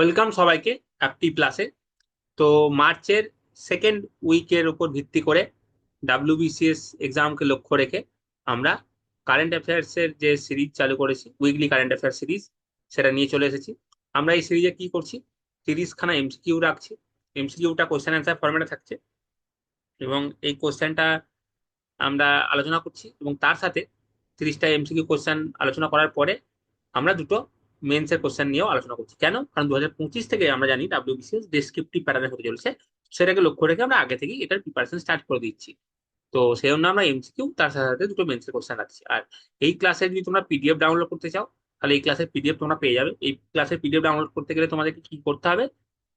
Welcome সবাইকে অ্যাপটি প্লাসে। তো মার্চের সেকেন্ড উইকের উপর ভিত্তি করে ডাব্লিউবিসিএস এক্সামকে লক্ষ্য রেখে আমরা কারেন্ট অ্যাফেয়ার্স এর যে সিরিজ চালু করেছি, উইকলি কারেন্ট অ্যাফেয়ার্স সিরিজ, সেটা নিয়ে চলে এসেছি। আমরা এই সিরিজে কি করছি, 30খানা এমসিকিউ রাখছি। এমসিকিউটা কোশ্চেন অ্যান্সার ফরম্যাটে থাকছে এবং এই কোশ্চেনটা আমরা আলোচনা করছি এবং তার সাথে 30টা এমসিকিউ কোশ্চেন আলোচনা করার পরে আমরা দুটো মেন্সের কোশ্চেন নিয়েও আলোচনা করছি। কেন? কারণ 2025 থেকে আমরা জানি ডাব্লিউবিসিএস ডেসক্রিপটিভ প্যাটার্নে হতে চলেছে। সেটাকে লক্ষ্য রেখে আমরা আগে থেকেই এটার প্রিপারেশন স্টার্ট করে দিচ্ছি। তো সেই জন্য আমরা এমসিকিউ তার সাথে সাথে দুটো মেন্সের কোশ্চেন রাখছি। আর এই ক্লাসে যদি তোমরা পিডিএফ ডাউনলোড করতে চাও, তাহলে এই ক্লাসের পিডিএফ তোমরা পেয়ে যাবে। এই ক্লাসের পিডিএফ ডাউনলোড করতে গেলে তোমাদেরকে কি করতে হবে,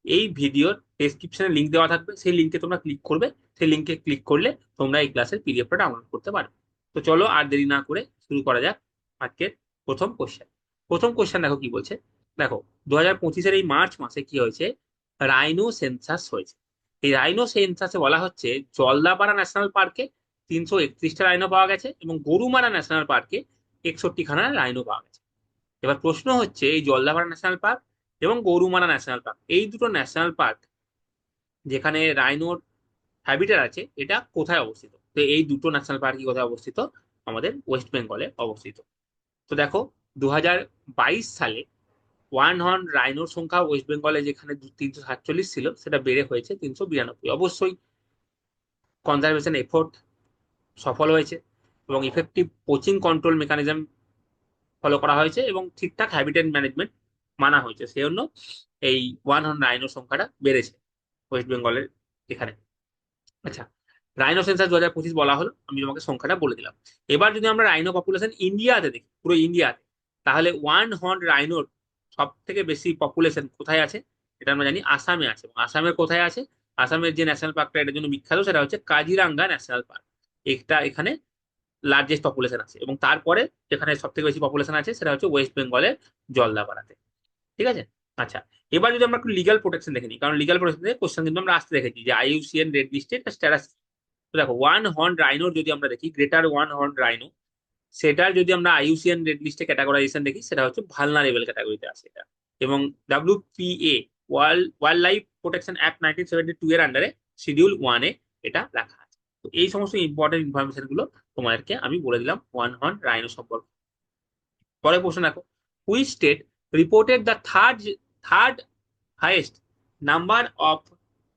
এই ভিডিওর ডেসক্রিপশনে লিঙ্ক দেওয়া থাকবে, সেই লিঙ্কে তোমরা ক্লিক করবে। সেই লিঙ্কে ক্লিক করলে তোমরা এই ক্লাসের পিডিএফটা ডাউনলোড করতে পারবে। তো চলো আর দেরি না করে শুরু করা যাক আজকের প্রথম কোশ্চেন। প্রথম কোশ্চেন দেখো কি বলছে। দেখো, 2025-এর এই মার্চ মাসে কি হয়েছে, রাইনো সেন্সাস হয়েছে। এই রাইনো সেন্সাসে বলা হচ্ছে জলদাপাড়া ন্যাশনাল পার্কে 331টা রাইনো পাওয়া গেছে এবং গরুমারা ন্যাশনাল পার্কে 61খানা রাইনো পাওয়া গেছে। এবার প্রশ্ন হচ্ছে, এই জলদাপাড়া ন্যাশনাল পার্ক এবং গরুমারা ন্যাশনাল পার্ক, এই দুটো ন্যাশনাল পার্ক যেখানে রাইনোর হ্যাবিটেট আছে, এটা কোথায় অবস্থিত? তো এই দুটো ন্যাশনাল পার্কই কোথায় অবস্থিত? আমাদের ওয়েস্ট বেঙ্গলে অবস্থিত। তো দেখো, 2022 সালে ওয়ান হর্ন রাইনোর সংখ্যা ওয়েস্ট বেঙ্গলে যেখানে 347 ছিল, সেটা বেড়ে হয়েছে 392। অবশ্যই কনজারভেশন এফোর্ট সফল হয়েছে এবং effective poaching control mechanism follow করা হয়েছে এবং ঠিকঠাক হ্যাবিটেট ম্যানেজমেন্ট মানা হয়েছে। সেই জন্য এই ওয়ান হর্ন রাইনোর সংখ্যাটা বেড়েছে ওয়েস্ট বেঙ্গলের এখানে। আচ্ছা, রাইনো সেন্সাস 2025 বলা হলো, আমি তোমাকে সংখ্যাটা বলে দিলাম। এবার যদি আমরা রাইনো পপুলেশন ইন্ডিয়াতে দেখি, পুরো ইন্ডিয়াতে, তাহলে ওয়ান হর্ন রাইনোর সব থেকে বেশি পপুলেশন কোথায় আছে? এটা আমরা জানি আসামে আছে। এবং আসামের কোথায় আছে? আসামের যে ন্যাশনাল পার্কটা এটার জন্য বিখ্যাত, সেটা হচ্ছে কাজিরাঙ্গা ন্যাশনাল পার্ক। এটা এখানে লার্জেস্ট পপুলেশন আছে। এবং তারপরে যেখানে সব থেকে বেশি পপুলেশন আছে সেটা হচ্ছে ওয়েস্ট বেঙ্গলের জলদাপাড়াতে। ঠিক আছে। আচ্ছা, এবার যদি আমরা একটু লিগাল প্রোটেকশন দেখে নিই, কারণ লিগাল প্রোটেকশন থেকে কোশ্চেন কিন্তু আমরা আসতে দেখেছি যে আইইউসিএন রেড লিস্টেড স্ট্যাটাস। তো দেখো, ওয়ান হর্ন রাইনোর যদি আমরা দেখি, গ্রেটার ওয়ান হর্ন রাইনো, সেটার যদি আমরা আইইউসিএন রেড লিস্টে ক্যাটাগরাইজেশন দেখি, সেটা হচ্ছে ভালনারেবল ক্যাটাগরিতে আছে এটা। এবং WPA, wild life protection act 1972 এর আন্ডারে শিডিউল 1-এ এটা রাখা আছে। তো এই সমস্ত ইম্পর্টেন্ট ইনফরমেশন গুলো তোমাদেরকে আমি বলে দিলাম ওয়ান হর্ন রাইনো সম্পর্কে। পরের প্রশ্ন দেখো, which state reported the third highest number of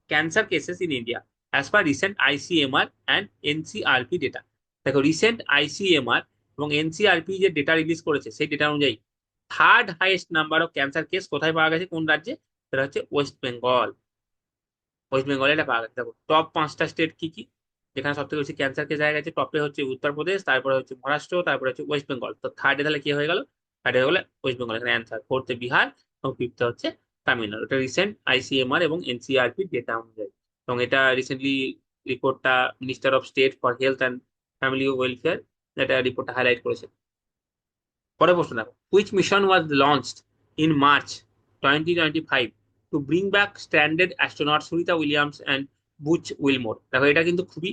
cancer cases in India as per recent ICMR and NCRP data? দেখো, রিসেন্ট আইসিএমআর এবং এনসিআরপি যে ডেটা রিলিজ করেছে, সেই ডেটা অনুযায়ী third highest number of cancer case কোথায় পাওয়া গেছে, কোন রাজ্যে? সেটা হচ্ছে ওয়েস্ট বেঙ্গল। ওয়েস্ট বেঙ্গলে এটা পাওয়া গেছে। দেখো, টপ 5টা স্টেট কি কি যেখানে সব থেকে বেশি ক্যান্সার কেস জায়গা গেছে? টপে হচ্ছে উত্তরপ্রদেশ, তারপরে হচ্ছে মহারাষ্ট্র, তারপরে হচ্ছে ওয়েস্ট বেঙ্গল। তো থার্ডে তাহলে কি হয়ে গেল? থার্ডে হয়ে গেলে ওয়েস্ট বেঙ্গল, এখানে অ্যান্সার। ফোর্থে বিহার এবং ফিফথে হচ্ছে তামিলনাড়ু। এটা রিসেন্ট আইসিএমআর এবং এনসিআরপি ডেটা অনুযায়ী। এবং এটা রিসেন্টলি রিপোর্টটা minister of state for health and family welfare এটা রিপোর্টটা হাইলাইট করেছে। পরের প্রশ্ন দেখো, which mission was launched in March 2025 to bring back stranded astronaut Sunita Williams and Butch Wilmore? দেখো, এটা কিন্তু খুবই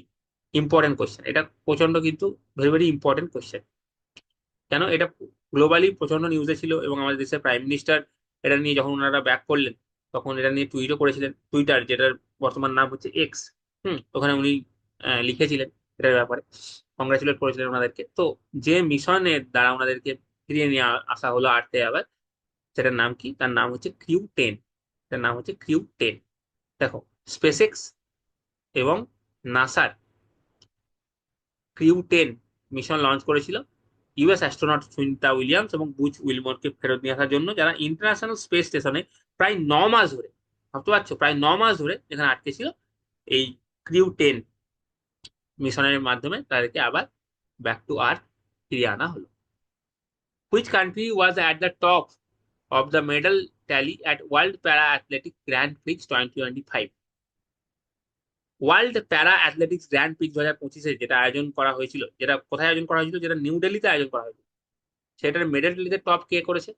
ইম্পর্টেন্ট কোশ্চেন। এটা প্রচন্ড কিন্তু ভেরি ভেরি ইম্পর্টেন্ট কোশ্চেন। কেন? এটা গ্লোবালি প্রচন্ড নিউজে ছিল এবং আমাদের দেশের প্রাইম মিনিস্টার এটা নিয়ে যখন ওনারা ব্যাক করলেন, তখন এটা নিয়ে টুইটও করেছিলেন। টুইটার, যেটার বর্তমান নাম হচ্ছে এক্স, ওখানে উনি লিখেছিলেন এটার ব্যাপারে, কংগ্রাচুলেট করেছিলেন ওনাদেরকে। তো যে মিশনের দ্বারা ওনাদেরকে ফিরিয়ে নিয়ে আসা হলো আর্থে আবার, সেটার নাম কি? তার নাম হচ্ছে ক্রিউ 10। তার নাম হচ্ছে ক্রিউ 10। দেখো, স্পেসএক্স এবং নাসার ক্রিউ 10 মিশন লঞ্চ করেছিল ইউএস অ্যাস্ট্রোনট সুনিতা উইলিয়ামস এবং বুচ উইলমোরকে ফেরত নিয়ে আসার জন্য, যারা ইন্টারন্যাশনাল স্পেস স্টেশনে প্রায় 9 মাস ধরে, ভাবতে পারছো, প্রায় 9 মাস ধরে এখানে আটকে ছিল। এই ক্রিউ 10 মিশনের মাধ্যমে তাদেরকে আবার ব্যাক টু আর্থ ফিরিয়ে আনা হলো। Which country was at the top of the medal tally at world para athletic grand prix 2025? World para athletics grand prix 2025-এ যেটা আয়োজন করা হয়েছিল, যেটা কোথায় আয়োজন করা হয়েছিল? যেটা নিউ দিল্লিতে আয়োজন করা হয়েছিল। সেটার মেডেল টেলিতে টপ কে করেছে?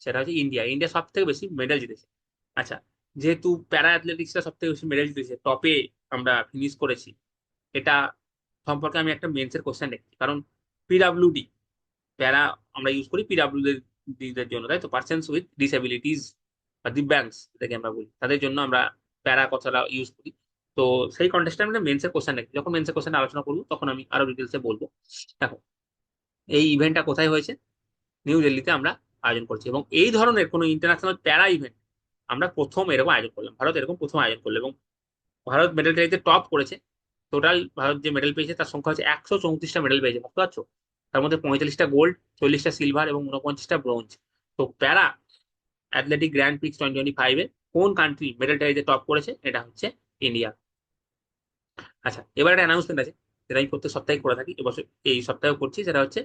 সেটা হচ্ছে ইন্ডিয়া। ইন্ডিয়া সব থেকে বেশি মেডেল জিতেছে। আচ্ছা, যেহেতু প্যারা অ্যাথলেটিক্সটা সব থেকে বেশি মেডেল জিতেছে, টপে আমরা ফিনিশ করেছি, এটা সম্পর্কে আমি একটা মেন্সের কোশ্চেন দেখছি। কারণ পিডাব্লিউডি, প্যারা আমরা ইউজ করি পিডাব্লিউডি দের জন্য, তাই তো, পার্সনস উইথ ডিসএবিলিটিস। বা দিব্যাংস যেটাকে আমরা বলি, তাদের জন্য আমরা প্যারা কথাটা ইউজ করি। তো সেই কন্টেস্টে আমরা মেন্সের কোশ্চেন রাখি, যখন মেন্সের কোশ্চেন আলোচনা করবো তখন আমি আরো ডিটেলসে বলবো। দেখো, এই ইভেন্টটা কোথায় হয়েছে? নিউ দিল্লিতে আমরা আয়োজন করছি, এবং এই ধরনের কোনো ইন্টারন্যাশনাল প্যারা ইভেন্ট আমরা প্রথম এরকম আয়োজন করলাম, ভারত এরকম প্রথম আয়োজন করলো। এবং ভারত মেডেল ট্যালিতে টপ করেছে। টোটাল ভারত যে মেডেল পেয়েছে তার সংখ্যা হচ্ছে 134টা মেডেল পেয়েছে, বুঝতে পারছো? তার মধ্যে 45টা গোল্ড, 40টা সিলভার এবং 49টা ব্রোঞ্জ। তো প্যারা অ্যাথলেটিক গ্র্যান্ড প্রিক্স 2025-এ কোন কান্ট্রি মেডেল ট্যালিতে টপ করেছে? এটা হচ্ছে ইন্ডিয়া। আচ্ছা, এবার একটা অ্যানাউন্সমেন্ট আছে, যেটা আমি প্রত্যেক সপ্তাহে করে থাকি, এবছর এই সপ্তাহেও করছি। সেটা হচ্ছে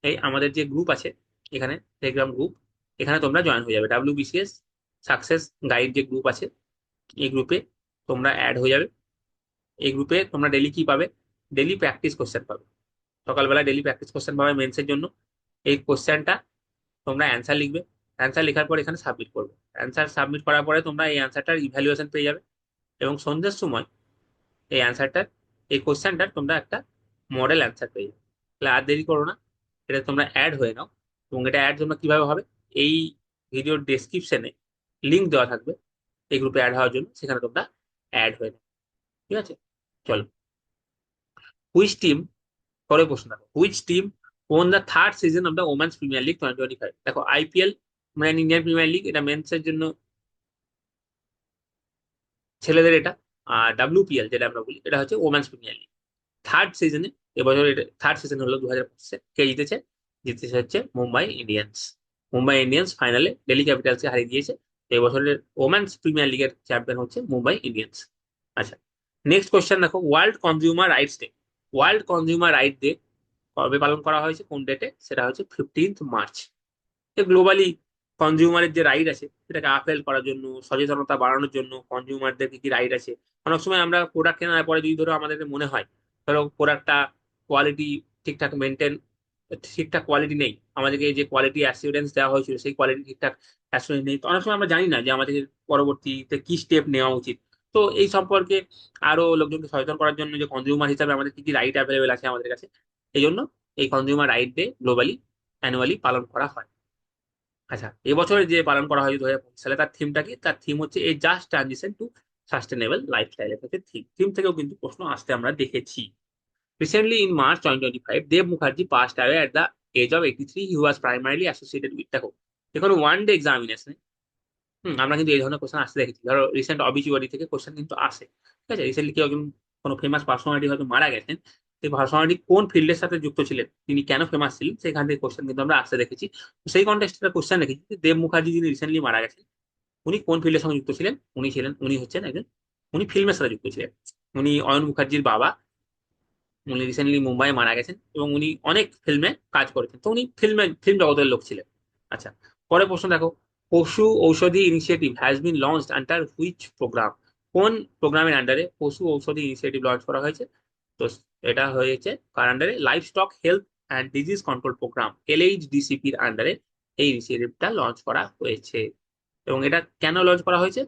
এই আমাদের যে গ্রুপ আছে এখানে, টেলিগ্রাম গ্রুপ, এখানে তোমরা জয়েন হয়ে যাবে। WBCS সাকসেস গাইড যে গ্রুপ আছে, এই গ্রুপে তোমরা অ্যাড হয়ে যাবে। এই গ্রুপে তোমরা ডেলি কি পাবে? ডেলি প্র্যাকটিস কোশ্চেন পাবে। সকালবেলা ডেলি প্র্যাকটিস কোশ্চেন পাবে মেন্সের জন্য। এই কোশ্চেনটা তোমরা অ্যান্সার লিখবে, অ্যান্সার লেখার পর এখানে সাবমিট করবে। অ্যান্সার সাবমিট করার পরে তোমরা এই অ্যান্সারটার ইভ্যালুয়েশন পেয়ে যাবে, এবং সন্ধ্যের সময় এই অ্যান্সারটার, এই কোশ্চেনটার তোমরা একটা মডেল অ্যান্সার পেয়ে যাবে। তাহলে আর দেরি করো না, এটা তোমরা অ্যাড হয়ে নাও। এবং এটা অ্যাড তোমরা কিভাবে হবে? এই ভিডিওর ডেসক্রিপশনে লিঙ্ক দেওয়া থাকবে এই গ্রুপে অ্যাড হওয়ার জন্য, সেখানে তোমরা অ্যাড হয়ে নাও। ঠিক আছে, চলো। হুইচ টিম, পরের প্রশ্ন দেখো, which team won the third season of the women's premier league 2025? দেখো, IPL মানে ইন্ডিয়ান প্রিমিয়ার লিগ, এটা মেন্সের জন্য ছেলেদের এটা। আর WPL যেটা আমরা বলি, এটা হচ্ছে ওমেন্স প্রিমিয়ার লিগ থার্ড সিজনে। এবছর এটা থার্ড সিজন হলো 2025-এ। কে জিতেছে? জিতেছে হচ্ছে মুম্বাই ইন্ডিয়ান্স। মুম্বাই ইন্ডিয়ান্স ফাইনালে দিল্লি ক্যাপিটালসকে হারিয়ে দিয়েছে। তো এবছরের ওমেন্স প্রিমিয়ার লিগের চ্যাম্পিয়ন হচ্ছে মুম্বাই ইন্ডিয়ান্স। আচ্ছা, নেক্সট কোশ্চেন দেখো, world consumer rights day. World consumer right day কবে পালন করা হয়েছে, কোন ডেটে? সেটা হচ্ছে 15 মার্চ। গ্লোবালি কনজিউমারের যে রাইট আছে সেটাকে আপহেল করার জন্য, সচেতনতা বাড়ানোর জন্য, কনজিউমারদের কি কি রাইট আছে। অনেক সময় আমরা প্রোডাক্ট কেনার পরে যদি ধরো আমাদের মনে হয় ধরো প্রোডাক্টটা কোয়ালিটি ঠিকঠাক মেনটেন, ঠিকঠাক কোয়ালিটি নেই, আমাদেরকে যে কোয়ালিটি অ্যাসিউরেন্স দেওয়া হয়েছিল সেই কোয়ালিটি ঠিকঠাক অ্যাসিউরেন্স নেই, তো অনেক সময় আমরা জানি না যে আমাদের পরবর্তীতে কি স্টেপ নেওয়া উচিত। তো এই সম্পর্কে আরো লোকজনকে সচেতন করার জন্য যে কনজিউমার হিসাবে আমাদের কি কি রাইট অ্যাভেলেবেল আছে আমাদের কাছে, এই জন্য এই consumer right day globally annually পালন করা হয়। আচ্ছা, এবছরে যে পালন করা হয় 2025 সালে, তার থিমটা কি? তার থিম হচ্ছে a just transition to sustainable lifestyle. এটা হচ্ছে থিম। থিম থেকেও কিন্তু প্রশ্ন আসতে আমরা দেখেছি। Recently in March 2025, Dev Mukherjee passed away at the age of 83। He was primarily associated with, দেখো এখানে ওয়ান ডে এক্সামিনেশন। আমরা কিন্তু এই ধরনের কোশ্চেন আসতে দেখেছি, ধরো রিসেন্ট অবিচুয়ারি থেকে কোশ্চেন কিন্তু আসে। ঠিক আছে, রিসেন্টলি কেউ একজন কোনো ফেমাস পার্সোনালিটি হয়তো মারা গেছেন, সেই পার্সোনালিটি কোন ফিল্ডের সাথে যুক্ত ছিলেন, তিনি কেন ফেমাস ছিলেন, সেখান থেকে কোশ্চেন কিন্তু আমরা আসতে দেখেছি। তো সেই কন্টেক্সটে কোশ্চেন রেখেছি যে দেব মুখার্জি যিনি রিসেন্টলি মারা গেছেন, উনি কোন ফিল্ডের সঙ্গে যুক্ত ছিলেন? উনি হচ্ছেন একজন, উনি ফিল্মের সাথে যুক্ত ছিলেন। উনি অয়ন মুখার্জির বাবা। উনি রিসেন্টলি মুম্বাই মারা গেছেন, এবং উনি অনেক ফিল্মে কাজ করেছেন, তো উনি ফিল্ম জগতের লোক ছিলেন। আচ্ছা, পরের প্রশ্ন দেখো, Pashu Aushadhi initiative has been launched under which program? কোন প্রোগ্রামের আন্ডারে পশু ঔষধি ইনিশিয়েটিভ লঞ্চ করা হয়েছে? তো এটা হয়েছে কার আন্ডারে? Livestock health and disease control programme, LHDCP-র আন্ডারে এই ইনিশিয়েটিভটা লঞ্চ করা হয়েছে। এবং এটা কেন লঞ্চ করা হয়েছে?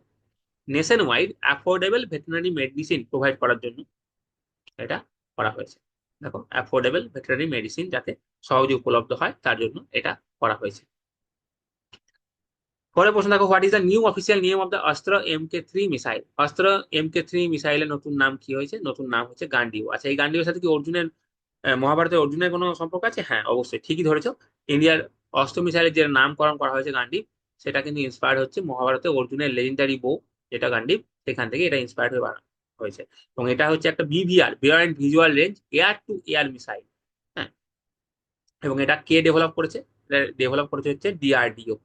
Nation wide affordable veterinary medicine provide করার জন্য এটা করা হয়েছে। দেখো, অ্যাফোর্ডেবল ভেটেরিনারি মেডিসিন যাতে সহজে উপলব্ধ হয় তার জন্য এটা করা হয়েছে। পরের প্রশ্ন দেখো, what is the new official name of the অস্ত্র MK3 মিসাইল? অস্ত্র MK3 মিসাইলের নতুন নাম কি হয়েছে? নতুন নাম হচ্ছে গান্ডিও। আচ্ছা, এই গান্ডিওর সাথে কি অর্জুনের, মহাভারতের অর্জুনের কোনো সম্পর্ক আছে? হ্যাঁ, অবশ্যই, ঠিকই ধরেছো। ইন্ডিয়ার অস্ত্র মিসাইলের যে নামকরণ করা হয়েছে গান্ডিব, সেটা কিন্তু ইন্সপায়ার্ড হচ্ছে মহাভারতে অর্জুনের লেজেন্ডারি বউ, যেটা গান্ডিব, সেখান থেকে এটা ইন্সপায়ার্ড হয়ে বানানো হয়েছে। এবং এটা হচ্ছে একটা BVR, beyond visual range air to air missile. হ্যাঁ, এবং এটা কে ডেভেলপ করেছে? এটা ডেভেলপ করেছে হচ্ছে DRDO।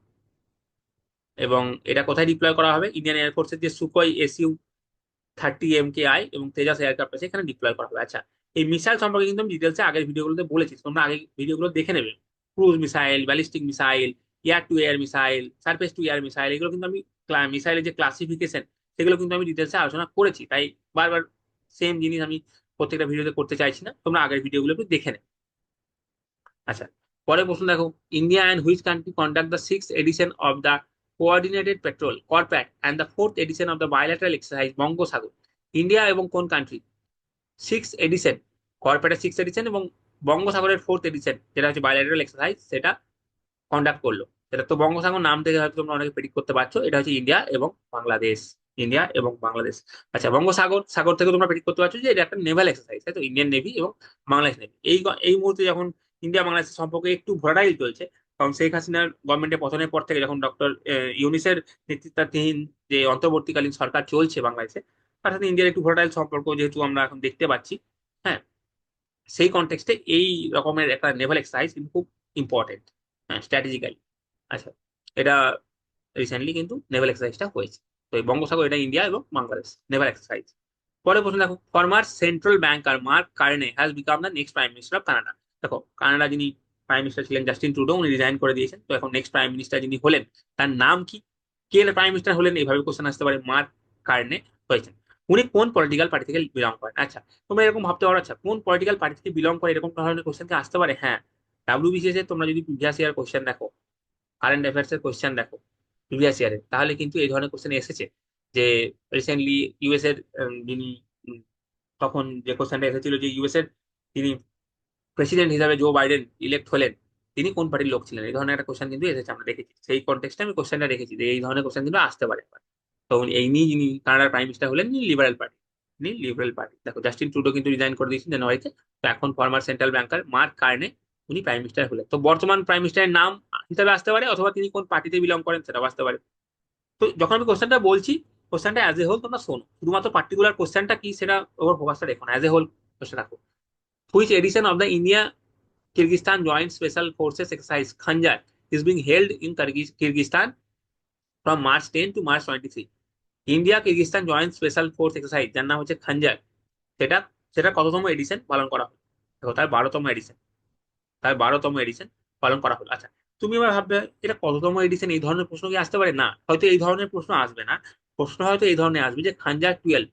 এবং এটা কোথায় ডিপ্লয় করা হবে? ইন্ডিয়ান এয়ারফোর্সের যে সুকোই SU-30 MKI এবং তেজাস এয়ারক্রাফট আছে, এখানে ডিপ্লয় করা হবে। আচ্ছা, এই মিসাইল সম্পর্কে কিন্তু আমি ডিটেলসে আগের ভিডিওগুলোতে বলেছি, তোমরা আগে ভিডিওগুলো দেখে নেবে। Cruise missile, ballistic missile, air to air missile, surface to air missile, এগুলো কিন্তু আমি মিসাইলের যে ক্লাসিফিকেশন সেগুলো কিন্তু আমি ডিটেলসে আলোচনা করেছি। তাই বারবার সেম জিনিস আমি প্রত্যেকটা ভিডিওতে করতে চাইছি না, তোমরা আগের ভিডিওগুলো একটু দেখে নেবে। আচ্ছা, পরের প্রশ্ন দেখো, India and which country conduct the 6th edition of the coordinated patrol CORPAT and the 4th edition of the bilateral exercise Bongosagar? India এবং কোন country 6th addition, করপ্যাটের 6th addition এবং বঙ্গোসাগরের 4th এডিশন যেটা হচ্ছে বায়োল্যাটারাল এক্সারসাইজ, সেটা conduct করলো? এটা তো বঙ্গোপসাগর নাম থেকে হয়তো তোমরা অনেকে প্রেডিক্ট করতে পারছো, এটা হচ্ছে ইন্ডিয়া এবং বাংলাদেশ। ইন্ডিয়া এবং বাংলাদেশ। আচ্ছা, বঙ্গোসাগর সাগর থেকে তোমরা প্রেডিক্ট করতে পারছো যে এটা একটা নেভাল এক্সারসাইজ, তাই তো, ইন্ডিয়ান নেভি এবং বাংলাদেশ নেভি। এই মুহূর্তে যখন ইন্ডিয়া বাংলাদেশের সম্পর্কে একটু ভোলাটাইল চলছে, কারণ শেখ হাসিনার গভর্নমেন্টের পতনের পর থেকে যখন ডক্টর ইউনিসের নেতৃত্বাধীন যে অন্তর্বর্তীকালীন সরকার চলছে বাংলাদেশে, তার সাথে ইন্ডিয়ার একটু ভোলাটাইল সম্পর্ক যেহেতু আমরা এখন দেখতে পাচ্ছি, হ্যাঁ, সেই কনটেক্সটে এই রকমের একটা নেভাল এক্সারসাইজ কিন্তু খুব ইম্পর্টেন্ট, হ্যাঁ, স্ট্র্যাটেজিক্যালি। আচ্ছা, এটা রিসেন্টলি কিন্তু নেভাল এক্সারসাইজটা হয়েছে। তো এই বঙ্গোপসাগর, এটা ইন্ডিয়া এবং বাংলাদেশ নেভাল এক্সারসাইজ। পরে প্রশ্ন দেখো, former central banker Mark Carney has become the next prime minister of Canada. দেখো, কানাডা যিনি প্রাইম মিনিস্টার ছিলেন জাস্টিন ট্রুডো, উনি রিজাইন করে দিয়েছেন। তো এখন নেক্সট প্রাইম মিনিস্টার যিনি হলেন তার নাম কি? কে প্রাইম মিনিস্টার হলেন, এইভাবে কোশ্চেন আসতে পারে। মার্ক কার্নে হয়েছেন। উনি কোন পলিটিক্যাল পার্টি থেকে বিলং করেন? আচ্ছা, তোমরা এরকম ভাবতে পারো, আচ্ছা কোন পলিটিক্যাল পার্টি থেকে বিলং করে, এরকম ধরনের কোশ্চেন কি আসতে পারে? হ্যাঁ, ডাব্লিউবিসিএস এর তোমরা যদি প্রিভিয়াস ইয়ার কোশ্চেন দেখো, কারেন্ট অ্যাফেয়ার্স এর কোশ্চেন দেখো প্রিভিয়াস ইয়ারে, তাহলে কিন্তু এই ধরনের কোশ্চেন এসেছে। যে রিসেন্টলি ইউএস এর যিনি তখন যে কোশ্চেনটা এসেছিল যে ইউএস এর যিনি প্রেসিডেন্ট হিসাবে জো বাইডেন ইলেক্ট হলেন, তিনি কোন পার্টির লোক ছিলেন, এই ধরনের একটা কোশ্চেন কিন্তু এসেছে, আমরা দেখেছি। সেই কনটেক্সটে আমি কোশ্চেনটা রেখেছি যে এই ধরনের কোশ্চেন কিন্তু আসতে পারে। তো এই নিয়ে যিনি কানাডার প্রাইম মিনিস্টার হলেন, তিনি লিবারেল পার্টি। তিনি লিবারেল পার্টি। দেখো, জাস্টিন ট্রুডো কিন্তু রিজাইন করে দিয়েছেন জানুয়ারিতে। তো এখন ফর্মার সেন্ট্রাল ব্যাংকার মার্ক কার্নে উনি প্রাইম মিনিস্টার হলেন। তো বর্তমান প্রাইম মিনিস্টারের নাম হিসাবে আসতে পারে, অথবা তিনি কোন পার্টিতে বিলং করেন সেটাও আসতে পারে। তো যখন আমি কোশ্চেনটা বলছি, কোশ্চেনটা অ্যাজ এ হোল তোমরা শোনো, শুধুমাত্র পার্টিকুলার কোশ্চেনটা কি সেটা ওর ফোকাসটা দেখো না, অ্যাজ এ হোল কোশ্চেন রাখো। Which edition of the India Kyrgyzstan joint special forces exercise Khanjar is being held in Kyrgyzstan from March 10 to March 23? India Kyrgyzstan joint special force exercise, যার নাম হচ্ছে খঞ্জার, সেটা সেটা কততম এডিশন পালন করা হলো? দেখো, তার 12তম এডিশন। তার 12তম এডিশন পালন করা হলো। আচ্ছা, তুমি এবার ভাববে এটা কততম এডিশন, এই ধরনের প্রশ্ন কি আসতে পারে? না, হয়তো এই ধরনের প্রশ্ন আসবে না। প্রশ্ন হয়তো এই ধরনের আসবে যে খাঞ্জার 12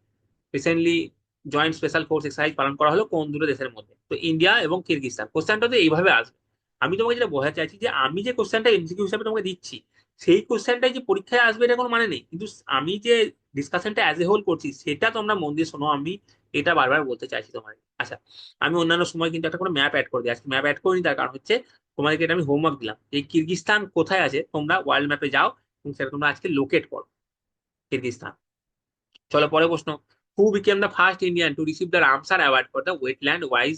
recently joint special force exercise পালন করা হলো কোন দুটো দেশের মধ্যে? তো ইন্ডিয়া এবং কিরগিস্তান। কোশ্চেনটা তো এইভাবে আসবে। আমি তোমাকে যেটা বোঝাতে চাইছি যে আমি যে কোশ্চেনটা এমসিকিউ হিসাবে তোমাকে দিচ্ছি, সেই কোশ্চেনটাই যে পরীক্ষায় আসবে এটা কোনো মানে নেই, কিন্তু আমি যে ডিসকাশনটা অ্যাজ এ হোল করছি সেটা তোমরা মন দিয়ে শোনো, আমি এটা বারবার বলতে চাইছি তোমাকে। আচ্ছা, আমি অন্যান্য সময় কিন্তু একটা কোনো ম্যাপ অ্যাড করে দিই, আজকে ম্যাপ অ্যাড করিনি, তার কারণ হচ্ছে তোমাদেরকে এটা আমি হোমওয়ার্ক দিলাম, এই কিরগিস্তান কোথায় আছে তোমরা ওয়ার্ল্ড ম্যাপে যাও এবং সেটা তোমরা আজকে লোকেট করো, কিরগিস্তান। চলো পরে প্রশ্ন, who became the first Indian to receive the Ramsar award for the wetland wise?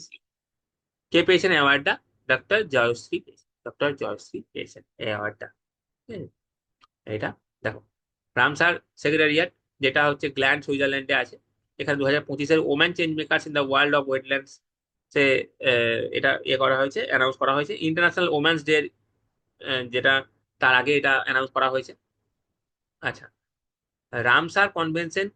কে পেয়েছেন অ্যাওয়ার্ডটা? ডক্টর জয়শ্রী পেয়েছেন। ডক্টর জয়শ্রী পেয়েছেন এই অ্যাওয়ার্ডটা। এটা দেখো, রামসার সেক্রেটারিয়েট, যেটা হচ্ছে গ্ল্যান্ড সুইজারল্যান্ডে আছে। এখানে 2025-এর woman change makers in the world of wetlands সে এটা করা হয়েছে, অ্যানাউন্স করা হয়েছে। ইন্টারন্যাশনাল ওমেন্স ডে, যেটা তার আগে এটা অ্যানাউন্স করা হয়েছে। আচ্ছা, রামসার কনভেনশন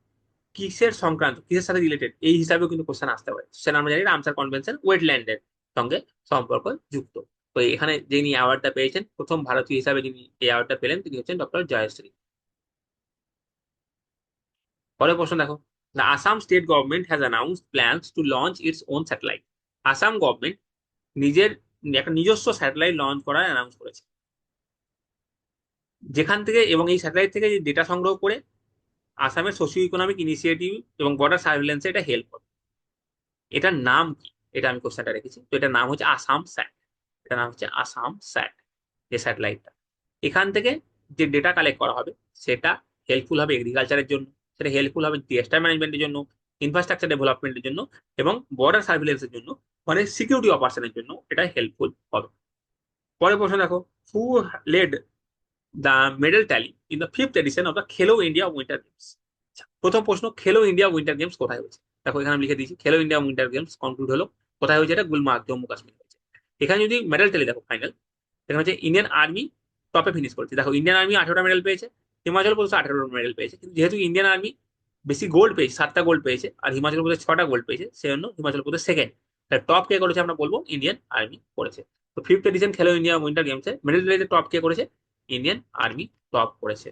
কিসের সংক্রান্ত, কিসের সাথে রিলেটেড, এই হিসাবেও কিন্তু কোশ্চেন আসতে পারে। সেটা আমরা জানি রামসার কনভেনশন ওয়েটল্যান্ডের সঙ্গে সম্পর্ক যুক্ত। তো এখানে যিনি অ্যাওয়ার্ডটা পেয়েছেন, প্রথম ভারতীয় হিসাবে যিনি এই অ্যাওয়ার্ডটা পেলেন, তিনি হচ্ছেন ডক্টর জয়শ্রী। পরের প্রশ্ন দেখো, the Assam state government has announced plans to launch its own satellite. Assam government নিজের একটা নিজস্ব স্যাটেলাইট লঞ্চ করার অ্যানাউন্স করেছে, যেখান থেকে এবং এই স্যাটেলাইট থেকে ডেটা সংগ্রহ করে আসামের সোশিও ইকোনমিক ইনিশিয়েটিভ এবং বর্ডার সার্ভিলেন্সে এটা হেল্প করে। এটার নাম কি? এটা আমি কোশ্চেনটা রেখেছি। তো এটার নাম হচ্ছে আসাম স্যাট। এটার নাম হচ্ছে আসাম স্যাট, যে স্যাটেলাইটটা। এখান থেকে যে ডেটা কালেক্ট করা হবে সেটা হেল্পফুল হবে এগ্রিকালচারের জন্য, সেটা হেল্পফুল হবে ডিজাস্টার ম্যানেজমেন্টের জন্য, ইনফ্রাস্ট্রাকচার ডেভেলপমেন্টের জন্য, এবং বর্ডার সার্ভিলেন্সের জন্য, মানে সিকিউরিটি অপারেশনের জন্য এটা হেল্পফুল হবে। পরের প্রশ্ন দেখো, who led the medal tally in the 5th edition of the Khelo India winter games? প্রথম প্রশ্ন, খেলো ইন্ডিয়া উইন্টার গেমস কোথায় হয়েছে? দেখো, এখানে আমি লিখে দিয়েছি খেলো ইন্ডিয়া উইন্টার গেমস কনক্লুড হলো। কোথায় হয়েছে? এটা গুলমার্গ, জম্মু কাশ্মীর হয়েছে। এখানে যদি মেডেল টেলি দেখো ফাইনাল, এখানে হচ্ছে ইন্ডিয়ান আর্মি টপে ফিনিশ করেছে। দেখো, ইন্ডিয়ান আর্মি 18টা মেডেল পেয়েছে, হিমাচল প্রদেশ 18টা মেডেল পেয়েছে। কিন্তু যেহেতু ইন্ডিয়ান আর্মি বেশি গোল্ড পেয়েছে, 7টা গোল্ড পেয়েছে, আর হিমাচল প্রদেশ 6টা গোল্ড পেয়েছে, সেই জন্য হিমাচল প্রদেশ সেকেন্ড। টপ কে করেছে আমরা বলবো ইন্ডিয়ান আর্মি করেছে। তো 5th এডিশন খেলো ইন্ডিয়া উইন্টার গেমসে মেডেল টেলিতে টপ কে করেছে? ইন্ডিয়ান আর্মি টপ করেছে।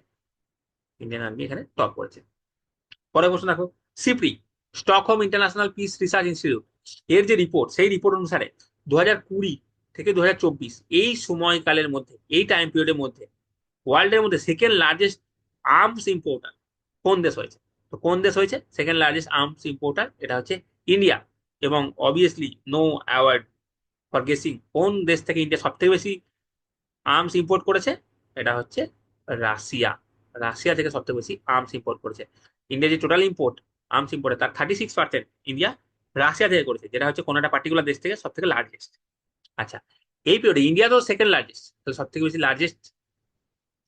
ইন্ডিয়ান আর্মি এখানে টপ করেছে। পরের প্রশ্ন দেখো, SIPRI, Stockholm international piece research institute, এর যে রিপোর্ট, সেই রিপোর্ট অনুসারে 2020 থেকে 2024 এই সময়কালের মধ্যে, এই টাইম পিরিয়ডের মধ্যে ওয়ার্ল্ডের মধ্যে সেকেন্ড লার্জেস্ট আর্মস ইম্পোর্টার কোন দেশ হয়েছে? তো কোন দেশ হয়েছে সেকেন্ড লার্জেস্ট আর্মস ইম্পোর্টার? এটা হচ্ছে ইন্ডিয়া। এবং obviously no award for guessing কোন দেশ থেকে ইন্ডিয়া সব থেকে বেশি আর্মস ইম্পোর্ট করেছে। এটা হচ্ছে রাশিয়া। রাশিয়া থেকে সবথেকে বেশি আর্মস ইম্পোর্ট করেছে। ইন্ডিয়া যে টোটাল ইম্পোর্ট আর্মস ইম্পোর্টে তার 36% ইন্ডিয়া রাশিয়া থেকে করেছে, যেটা হচ্ছে কোনো একটা পার্টিকুলার দেশ থেকে সব থেকে লার্জেস্ট। আচ্ছা, এই পিরিয়ডে ইন্ডিয়া তো সেকেন্ড লার্জেস্ট, তাহলে সব থেকে বেশি লার্জেস্ট,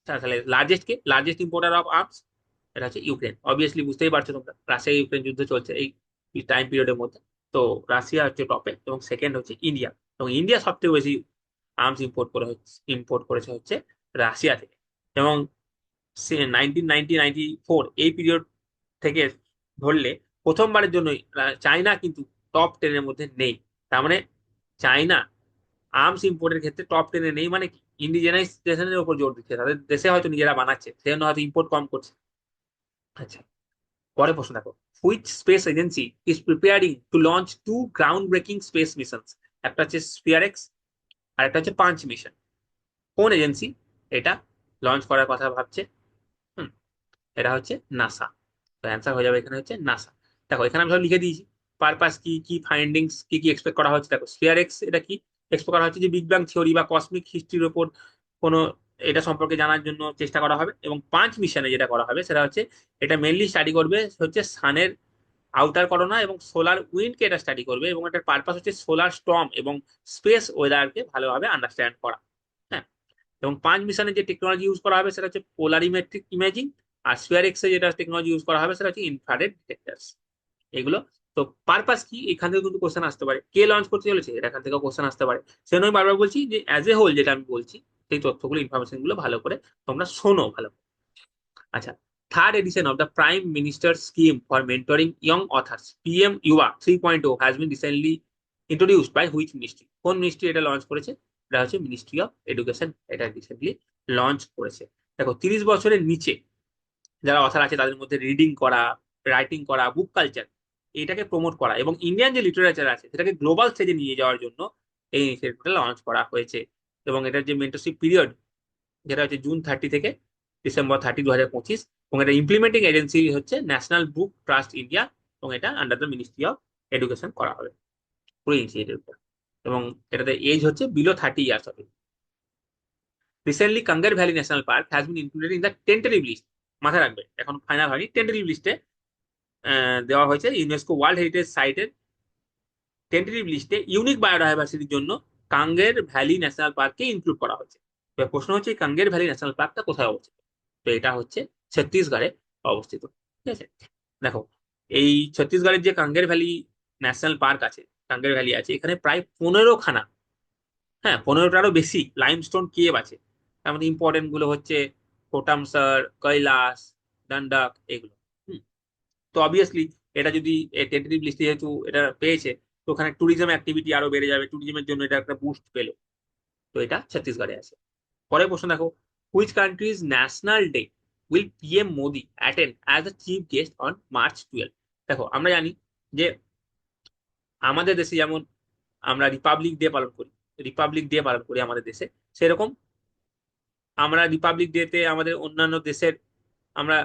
তাহলে largest K, largest importer of arms, এটা হচ্ছে ইউক্রেন। অবভিয়াসলি বুঝতেই পারছো তোমরা, রাশিয়া ইউক্রেন যুদ্ধ চলছে এই টাইম পিরিয়ডের মধ্যে। তো রাশিয়া হচ্ছে টপে এবং সেকেন্ড হচ্ছে ইন্ডিয়া। এবং ইন্ডিয়া সব থেকে বেশি আর্মস ইম্পোর্ট করেছে হচ্ছে রাশিয়া থেকে। এবং 1994 এই পিরিয়ড থেকে ধরলে প্রথমবারের জন্য চায়না কিন্তু টপ 10-এর মধ্যে নেই। তার মানে চায়না আর্মস ইম্পোর্টের ক্ষেত্রে টপ 10-এ নেই, মানে কি ইন্ডিজেনাইজেশনের উপর জোর দিচ্ছে, তাদের দেশে হয়তো নিজেরা বানাচ্ছে সেজন্য হয়তো ইম্পোর্ট কম করছে। আচ্ছা, পরে প্রশ্ন দেখো, which space agency is preparing to launch two ground breaking space missions? একটা হচ্ছে স্পিয়ারেক্স আর একটা হচ্ছে পাঞ্চ মিশন। কোন এজেন্সি এটা লঞ্চ করার কথা ভাবছে? হুম, এটা হচ্ছে নাসা। তো অ্যান্সার হয়ে যাবে এখানে হচ্ছে নাসা। দেখো এখানে আমি সব লিখে দিয়েছি, পারপাস কি কি, ফাইন্ডিংস কি কি এক্সপেক্ট করা হচ্ছে। দেখো স্পিয়ার এক্স এটা কি এক্সপেক্ট করা হচ্ছে, যে বিগ ব্যাং থিওরি বা কসমিক হিস্ট্রির উপর কোনো এটা সম্পর্কে জানার জন্য চেষ্টা করা হবে। এবং পাঁচ মিশনে যেটা করা হবে সেটা হচ্ছে এটা মেনলি স্টাডি করবে হচ্ছে সানের আউটার করোনা এবং সোলার উইন্ডকে এটা স্টাডি করবে, এবং এটার পারপাস হচ্ছে সোলার স্টর্ম এবং স্পেস ওয়েদারকে ভালোভাবে আন্ডারস্ট্যান্ড করা। হ্যাঁ, এবং পাঁচ মিশনে যে টেকনোলজি ইউজ করা হবে সেটা হচ্ছে পোলারিমেট্রিক ইমেজিং, আর স্ফিয়ার এক্সে যেটা টেকনোলজি ইউজ করা হবে সেটা হচ্ছে ইনফ্রারেড ডিটেক্টরস। এগুলো তো পারপাস কি, এখান থেকে কিন্তু কোশ্চেন আসতে পারে, কে লঞ্চ করতে চলেছে এটা এখান থেকে কোশ্চেন আসতে পারে। সেজন্য আমি বারবার বলছি যে অ্যাজ এ হোল যেটা আমি বলছি সেই তথ্যগুলো ইনফরমেশন গুলো ভালো করে তোমরা শোনো ভালো করে। আচ্ছা, third edition of the prime minister scheme for mentoring young authors PM Yuva 3.0 has been recently introduced by which ministry? কোন মিনিস্ট্রি এটা লঞ্চ করেছে? এটা হচ্ছে মিনিস্ট্রি অফ এডুকেশন, এটা রিসেন্টলি লঞ্চ করেছে। দেখো 30 বছরের নিচে যারা অথার আছে তাদের মধ্যে রিডিং করা, রাইটিং করা, বুক কালচার এটাকে প্রমোট করা এবং ইন্ডিয়ান যে লিটারেচার আছে সেটাকে গ্লোবাল স্টেজে নিয়ে যাওয়ার জন্য এই ইনিশিয়েটিভটা লঞ্চ করা হয়েছে। এবং এটার যে মেন্টরশিপ পিরিয়ড যেটা হচ্ছে জুন 30 থেকে ডিসেম্বর 30, 2025। এবং এটা ইমপ্লিমেন্টিং এজেন্সি হচ্ছে ন্যাশনাল বুক ট্রাস্ট ইন্ডিয়া, এবং এটা under the ministry of education করা হবে পুরো ইনিশিয়েটিভটা। এবং এটাতে এজ হচ্ছে বিলো 30 ইয়ার্স হবে। Recently Kanger valley national park has been included in the tentative list. মাথায় রাখবে এখন ফাইনাল হয়নি, টেন্টাটিভ লিস্টে দেওয়া হয়েছে ইউনেস্কো ওয়ার্ল্ড হেরিটেজ সাইটের টেন্টাটিভ লিস্টে ইউনিক বায়োডাইভার্সিটির জন্য কাঙ্গের ভ্যালি ন্যাশনাল পার্ককে ইনক্লুড করা হয়েছে। এবার প্রশ্ন হচ্ছে এই কাঙ্গের ভ্যালি ন্যাশনাল পার্কটা কোথায় অবস্থিত? তো এটা হচ্ছে ছত্তিশগড়ে অবস্থিত। ঠিক আছে, দেখো এই ছত্তিশগড়ের যে কাঙ্গের ভ্যালি ন্যাশনাল পার্ক আছে, কাঙ্গের ভ্যালি আছে, এখানে প্রায় 15খানা, হ্যাঁ 15টারও বেশি লাইমস্টোন কেভ আছে। তার মধ্যে ইম্পর্টেন্ট গুলো হচ্ছে কোটামসার, কৈলাস, ডান্ডাক এগুলো। হুম, তো অবভিয়াসলি এটা যদি টেন্টেটিভ লিস্টে যেহেতু এটা পেয়েছে, তো ওখানে ট্যুরিজম অ্যাক্টিভিটি আরো বেড়ে যাবে, ট্যুরিজমের জন্য এটা একটা বুস্ট পেলো। তো এটা ছত্তিশগড়ে আছে। পরের প্রশ্ন দেখো, which countries national day will PM Modi attend as a chief guest on March 12? দেখো আমরা জানি যে আমাদের দেশে যেমন আমরা রিপাবলিক ডে পালন করি আমাদের দেশে, সেরকম আমরা রিপাবলিক ডেতে আমাদের অন্যান্য দেশের আমরা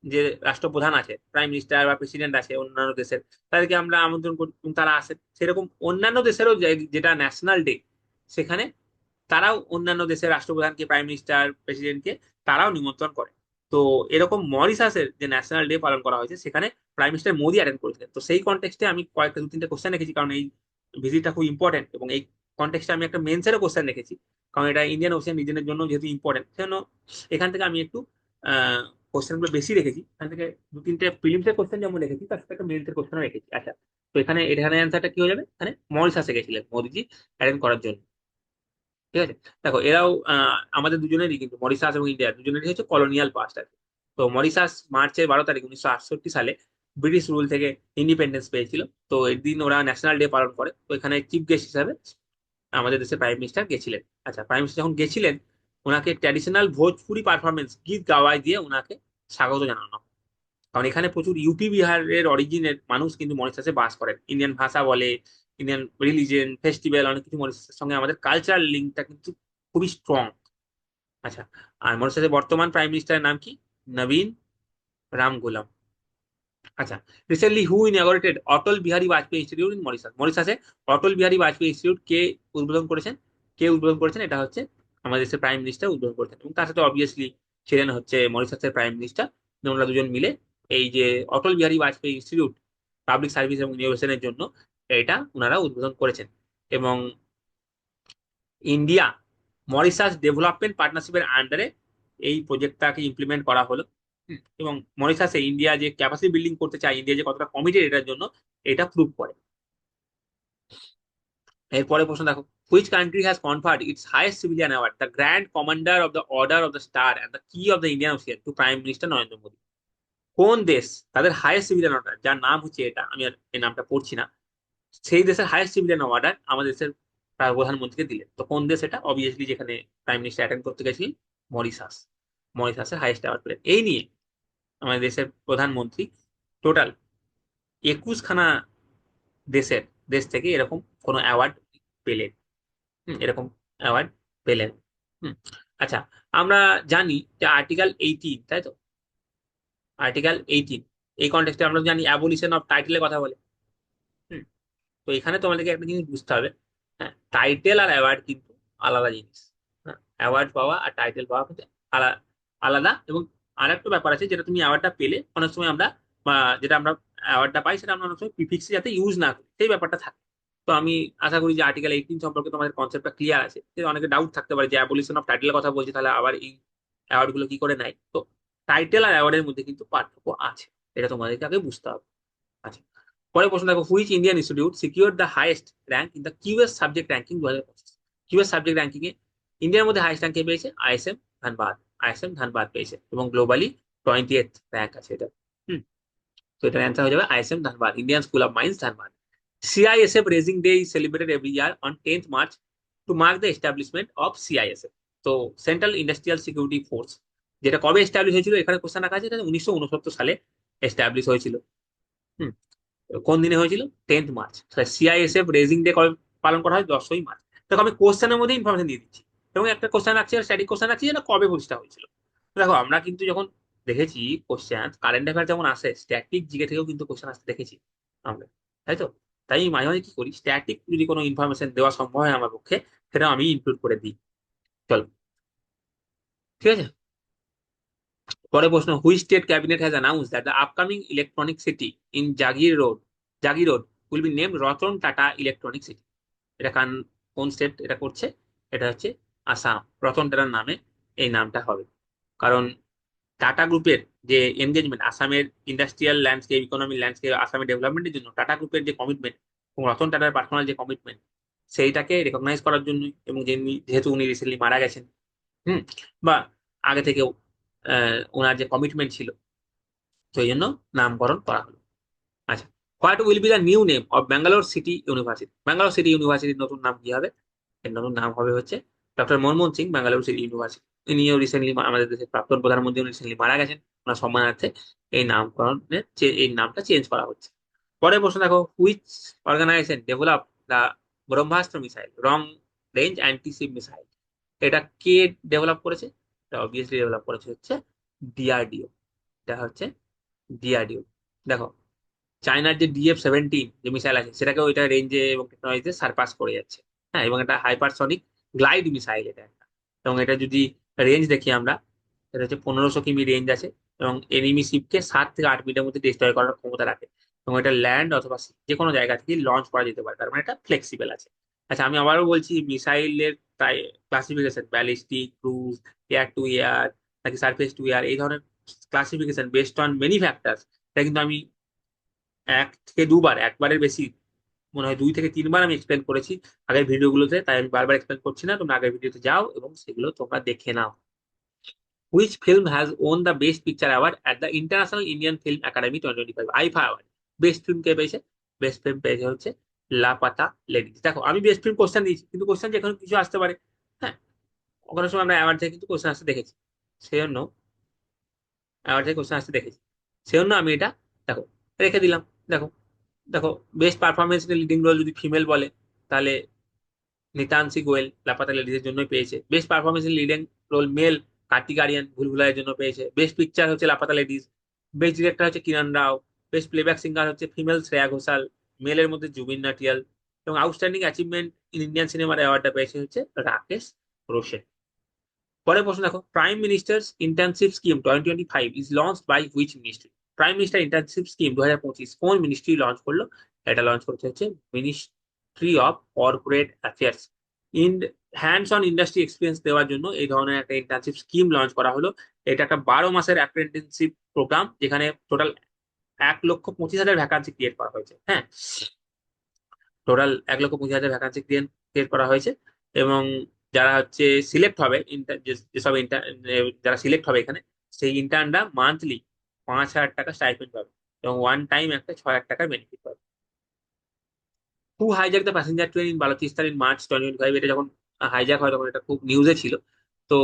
যে রাষ্ট্রপ্রধান আছে, প্রাইম মিনিস্টার বা প্রেসিডেন্ট আছে অন্যান্য দেশের, তাদেরকে আমরা আমন্ত্রণ করি এবং তারা আসেন। সেরকম অন্যান্য দেশেরও যেটা ন্যাশনাল ডে, সেখানে তারাও অন্যান্য দেশের রাষ্ট্রপ্রধানকে, প্রাইম মিনিস্টার, প্রেসিডেন্টকে তারাও নিমন্ত্রণ করে। তো এরকম মরিশাসের যে ন্যাশনাল ডে পালন করা হয়েছে সেখানে প্রাইম মিনিস্টার মোদি অ্যাটেন্ড করেছিলেন। তো সেই কনটেক্সটে আমি কয়েকটা 2-3টে কোশ্চেন রেখেছি, কারণ এই ভিজিটটা খুব ইম্পর্টেন্ট। এবং এই কনটেক্সটে আমি একটা মেন্সেরও কোশ্চেন রেখেছি, কারণ এটা ইন্ডিয়ান ওশিয়ান রিজনের জন্য যেহেতু ইম্পর্টেন্ট, সেজন্য এখান থেকে আমি একটু কোশ্চেন গুলো বেশি রেখেছি। এখান থেকে 2-3টে প্রিলিমসের কোশ্চেন যেমন রেখেছি, তার সাথে একটা মেন্সের কোশ্চেনও রেখেছি। আচ্ছা, তো এখানে অ্যান্সারটা কি হয়ে যাবে, এখানে মরিশাসে গেছিলেন মোদিজি অ্যাটেন্ড করার জন্য। ঠিক আছে, দেখো এরাও আমাদের দুজনেরই কিন্তু মরিশাস এবং ইন্ডিয়া দুজনেরই হচ্ছে কলোনিয়াল পাস্ট আছে। তো মরিশাস মার্চের 12 তারিখ 1968 সালে ব্রিটিশ রুল থেকে ইন্ডিপেন্ডেন্স পেয়েছিল। তো এর দিন ওরা ন্যাশনাল ডে পালন করে। তো এখানে চিফ গেস্ট হিসাবে আমাদের দেশের প্রাইম মিনিস্টার গেছিলেন। আচ্ছা, প্রাইম মিনিস্টার যখন গেছিলেন, ওনাকে ট্র্যাডিশনাল ভোজপুরি পারফরমেন্স গীত গাওয়াই দিয়ে ওনাকে স্বাগত জানানো হয়। কারণ এখানে প্রচুর ইউপি বিহারের অরিজিনের মানুষ কিন্তু মরিশাসে বাস করেন, ইন্ডিয়ান ভাষা বলে, ইন্ডিয়ান রিলিজিয়ন, ফেস্টিভ্যাল, অনেক কিছু মরিশাসের সঙ্গে আমাদের কালচারাল লিঙ্কটা কিন্তু খুবই স্ট্রং। আচ্ছা, আর মরিশাসের বর্তমান প্রাইম মিনিস্টারের নাম কি? নবীন রামগুলাম। আচ্ছা, recently who inaugurated Atal Bihari Vajpayee institute in Mauritius? মরিশাসে অটল বিহারী বাজপেয়ী ইনস্টিটিউট কে উদ্বোধন করেছেন? এটা হচ্ছে আমাদের দেশের প্রাইম মিনিস্টার উদ্বোধন করেছেন, এবং তার সাথে অবভিয়াসলি ছিলেন হচ্ছে মরিশাসের প্রাইম মিনিস্টার। ওনারা দুজন মিলে এই যে Atal Bihari Vajpayee institute public service এবং ইনোভেশনের জন্য এটা ওনারা উদ্বোধন করেছেন। এবং ইন্ডিয়া মরিশাস ডেভেলপমেন্ট পার্টনারশিপের আন্ডারে এই প্রজেক্টটাকে ইমপ্লিমেন্ট করা হলো। এবং মরিশাসে ইন্ডিয়া যে ক্যাপাসিটি বিল্ডিং করতে চায়, ইন্ডিয়া যে কতটা কমিটেড এটার জন্য, এটা প্রুভ করে। এরপরে প্রশ্ন দেখো, which country has conferred its highest civilian award the grand commander of the order of the star and the key of the Indian Ocean to prime minister Narendra Modi? কোন দেশ তাদের হাইয়েস্ট সিভিলিয়ান অর্ডার, যার নাম হচ্ছে এটা, আমি আর এই নামটা পড়ছি না, সেই দেশের হাইয়েস্ট সিভিলিয়ান অর্ডার আমাদের দেশের প্রধানমন্ত্রীকে দিলেন? তো কোন দেশ এটা? অবভিয়াসলি যেখানে প্রাইম মিনিস্টার অ্যাটেন্ড করতে গেছিলেন, মরিশাস। মরিশাসের হাইয়েস্ট অ্যাওয়ার্ড পেলেন। এই নিয়ে আমাদের দেশের প্রধানমন্ত্রী টোটাল 21খানা দেশের দেশ থেকে এরকম কোনো অ্যাওয়ার্ড পেলেন। এরকম অ্যাওয়ার্ড পেলেন। হুম। আচ্ছা, আমরা জানি যে আর্টিকেল 18, তাই তো? আর্টিকেল 18 এই কনটেক্সটে আমরা জানি অ্যাবলিশন অফ টাইটেলের কথা বলে। হুম। তো এখানে তোমাদেরকে একটা জিনিস বুঝতে হবে, হ্যাঁ, টাইটেল আর অ্যাওয়ার্ড কিন্তু আলাদা জিনিস। হ্যাঁ, অ্যাওয়ার্ড পাওয়া আর টাইটেল পাওয়া কিন্তু আলাদা আলাদা। এবং আর একটা ব্যাপার আছে, যেটা তুমি অ্যাওয়ার্ডটা পেলে অনেক সময় আমরা যেটা আমরা অ্যাওয়ার্ডটা পাই সেটা আমরা অনেক সময় প্রিফিক্সে যাতে ইউজ না করি, সেই ব্যাপারটা থাকে। তো আমি আশা করি যে আর্টিকেল 18 সম্পর্কে তোমাদের কনসেপ্টটা ক্লিয়ার আছে। যে অনেকে ডাউট থাকতে পারে যে অ্যাবলিশন অফ টাইটেলের কথা বলছে, তাহলে আবার এই অ্যাওয়ার্ড গুলো কি করে নাই? তো টাইটেল আর অ্যাওয়ার্ডের মধ্যে কিন্তু পার্থক্য আছে, এটা তোমাদেরকে আগে বুঝতে হবে। আচ্ছা, পরের প্রশ্ন দেখো, which Indian institute secure the highest rank in the QS subject ranking 2025? QS subject ranking এ ইন্ডিয়ার মধ্যে হাইয়েস্ট র্যাঙ্কে পেয়েছে ধানবাদ। আইএসএম ধানবাদ পেয়েছে, এবং গ্লোবালি 20th র্যাঙ্ক আছে এটা। হুম। তো এটার অ্যান্সার হয়ে যাবে ISM Dhanbad, Indian school of mines Dhanbad. CISF raising day is celebrated every year on 10th March to mark the establishment of CISF. তো সেন্ট্রাল ইন্ডাস্ট্রিয়াল সিকিউরিটি ফোর্স, যেটা কবে এস্টাবলিশ হয়েছিল এখানে কোশ্চেন রাখা আছে, এটা 1969 সালে এস্টাবলিশ হয়েছিল। হুম। কোন দিনে হয়েছিল? 10th March. CISF raising day কবে পালন করা হয়? 10ই মার্চ। দেখো, আমি কোশ্চেনের মধ্যে ইনফরমেশন দিয়ে দিচ্ছি, এবং একটা কোশ্চেন রাখছি আর স্ট্যাটিক কোশ্চেন রাখছি, যেটা কবে প্রতিষ্ঠা হয়েছিল। তো দেখো, আমরা কিন্তু যখন দেখেছি কোশ্চেন কারেন্ট অ্যাফেয়ার যেমন আসে, স্ট্যাটিক জিকে থেকেও কিন্তু কোশ্চেন আসতে দেখেছি আমরা, তাই তো? তাই মাঝে মাঝে কি করি, স্ট্যাটিক যদি কোনো ইনফরমেশন দেওয়া সম্ভব হয় আমার পক্ষে, সেটা আমি ইনক্লুড করে দিই। চলো, ঠিক আছে। পরে প্রশ্ন, which state cabinet has announce that the upcoming electronic city in Jagir road will be named Ratan Tata electronic city? এটা কোন স্টেট এটা করছে? এটা হচ্ছে আসাম। রতন টাটার নামে এই নামটা হবে। কারণ টাটা গ্রুপের যে এনগেজমেন্ট আসামের ইন্ডাস্ট্রিয়াল ল্যান্ডস্কেপ, ইকোনমিক ল্যান্ডস্কেপ, আসামের ডেভেলপমেন্টের জন্য টাটা গ্রুপের যে কমিটমেন্ট এবং রতন টাটার পার্সোনাল যে কমিটমেন্ট, সেইটাকে রেকগনাইজ করার জন্য, এবং যেহেতু উনি রিসেন্টলি মারা গেছেন, হুম, বা আগে থেকেও ওনার যে কমিটমেন্ট ছিল, তো এই জন্য নামকরণ করা হলো। আচ্ছা, what will be the new name of Bangalore city university? Bangalore city ইউনিভার্সিটির নতুন নাম কি হবে? এর নতুন নাম হবে হচ্ছে doctor Manmohan Singh Bangalore city university. ইনিও রিসেন্টলি আমাদের দেশের প্রাক্তন প্রধানমন্ত্রী, রিসেন্টলি মারা গেছেন, ওনার সম্মানার্থে এই নামকরণের এই নামটা চেঞ্জ করা হচ্ছে। পরের প্রশ্ন দেখো, which organisation develop the Brahmastra missile long range antiship missile? এটা কে ডেভেলপ করেছে? এটা অবভিয়াসলি ডেভেলপ করেছে হচ্ছে ডিআরডিও। এটা হচ্ছে ডিআরডিও। দেখো, চায়নার যে DF-17 যে মিসাইল আছে, সেটাকে ওইটা রেঞ্জে এবং টেকনোলজিতে সারপাস করে যাচ্ছে। হ্যাঁ, এবং এটা হাইপারসনিক গ্লাইড মিসাইল এটা একটা। এবং এটা যদি রেঞ্জ দেখি আমরা, এটা হচ্ছে 1500 কিমি রেঞ্জ আছে, এবং এনিমি শিপকে 7 থেকে 8 মিনিটের মধ্যে ডিস্ট্রয় করার ক্ষমতা রাখে। এবং এটা ল্যান্ড অথবা যে কোনো জায়গা থেকে লঞ্চ করা যেতে পারে, তার মানে এটা ফ্লেক্সিবল আছে। আচ্ছা, আমি আবারও বলছি, মিসাইলের classification ballistic, cruise, air to air, নাকি সার্ফেস টু এয়ার, এই ধরনের classification based on many factors, এটা কিন্তু আমি 1 থেকে 2 বার, একবারের বেশি মনে হয় 2 থেকে 3 বার আমি এক্সপ্লেন করেছি আগের ভিডিওগুলোতে, তাই আমি বারবার এক্সপ্লেন করছি না। তোমরা আগের ভিডিওতে যাও এবং সেগুলো তোমরা দেখে নাও। Which film has won the best picture award at the international Indian film academy 2025 IIFA award? Best film কে পেয়েছে? বেস্ট ফিল্ম পেয়েছে হচ্ছে লাপাতা লেডিজ। দেখো, আমি বেস্ট ফিল্ম কোশ্চেন দিয়েছি, কিন্তু কোশ্চেন যে এখন কিছু আসতে পারে। হ্যাঁ, ওখানে সময় আমরা অ্যাওয়ার্ড থেকে কিন্তু কোশ্চেন আসতে দেখেছি, সেই জন্য অ্যাওয়ার্ড থেকে কোশ্চেন আসতে দেখেছি, সেই জন্য আমি এটা দেখো রেখে দিলাম। দেখো, দেখো, বেস্ট পারফরমেন্স লিডিং রোল যদি ফিমেল বলে, তাহলে নিতানসি গোয়েল লাপাতা লেডিজের জন্যই পেয়েছে। Best performance leading role male Kartik Aaryan ভুলভুলাইয়ের জন্য পেয়েছে। বেস্ট পিকচার হচ্ছে লাপাতা লেডিজ। বেস্ট ডিরেক্টর হচ্ছে কিরণ রাও। বেস্ট প্লেব্যাক সিঙ্গার হচ্ছে ফিমেল শ্রেয়া ঘোষাল। মেলের মধ্যে জুবিন নাটিয়াল। এবং আউটস্ট্যান্ডিং অ্যাচিভমেন্ট ইন ইন্ডিয়ান সিনেমার অ্যাওয়ার্ডটা পেয়েছে হচ্ছে রাকেশ রোশন। পরের প্রশ্ন দেখো, prime minister's internship scheme 2025 is launched by which ministry? Prime minister internship scheme 2025 কোন মিনিস্ট্রি লঞ্চ করলো? এটা লঞ্চ করতে হচ্ছে ministry of corporate affairs. In hands on industry experience দেওয়ার জন্য এই ধরনের একটা ইন্টার্নশিপ স্কিম লঞ্চ করা হলো। এটা একটা 12 মাসের অ্যাপ্রেন্টিসশিপ প্রোগ্রাম, যেখানে টোটাল 1,25,000 ভ্যাকান্সি ক্রিয়েট করা হয়েছে। হ্যাঁ, টোটাল 1,25,000 ভ্যাকান্সি ক্রিয়েট করা হয়েছে। এবং যারা হচ্ছে সিলেক্ট হবে, যেসব যারা সিলেক্ট হবে এখানে, সেই ইন্টার্নরা মান্থলি 5,000 টাকা স্টাইপেন্ড পাবে এবং ওয়ান টাইম একটা 6,000 টাকার বেনিফিট পাবে। Who hijack the passenger train in Balochistan in March 2025, এটা যখন হাইজ্যাক হয় তখন এটা খুব নিউজে ছিল। তো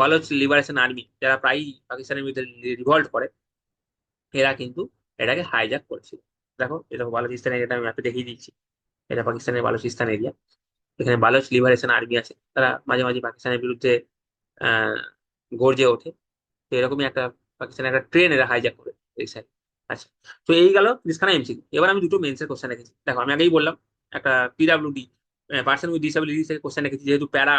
বালোচ লিবারেশন আর্মি, যারা প্রায়ই পাকিস্তানের বিরুদ্ধে রিভল্ট করে, এরা কিন্তু এটাকে হাইজ্যাক করেছিল। দেখো, এটা বালোচিস্তানের, এটা আমি ম্যাপে দেখিয়ে দিচ্ছি। এটা পাকিস্তানের বালুচিস্তান এরিয়া। এখানে বালোচ লিবারেশন আর্মি আছে, তারা মাঝে মাঝে পাকিস্তানের বিরুদ্ধে আহ গর্জে ওঠে। তো এরকমই একটা পাকিস্তানের একটা ট্রেন এরা হাইজ্যাক করে এই সাইড। আচ্ছা, তো এই গেল 30খানা এমসিকিউ। এবার আমি দুটো মেন্সের কোশ্চেন রেখেছি। দেখো, আমি আগেই বললাম একটা পিডাব্লিউডি পার্সন উইথ ডিসেবিলিটিস এর কোশ্চেন রেখেছি, যেহেতু প্যারা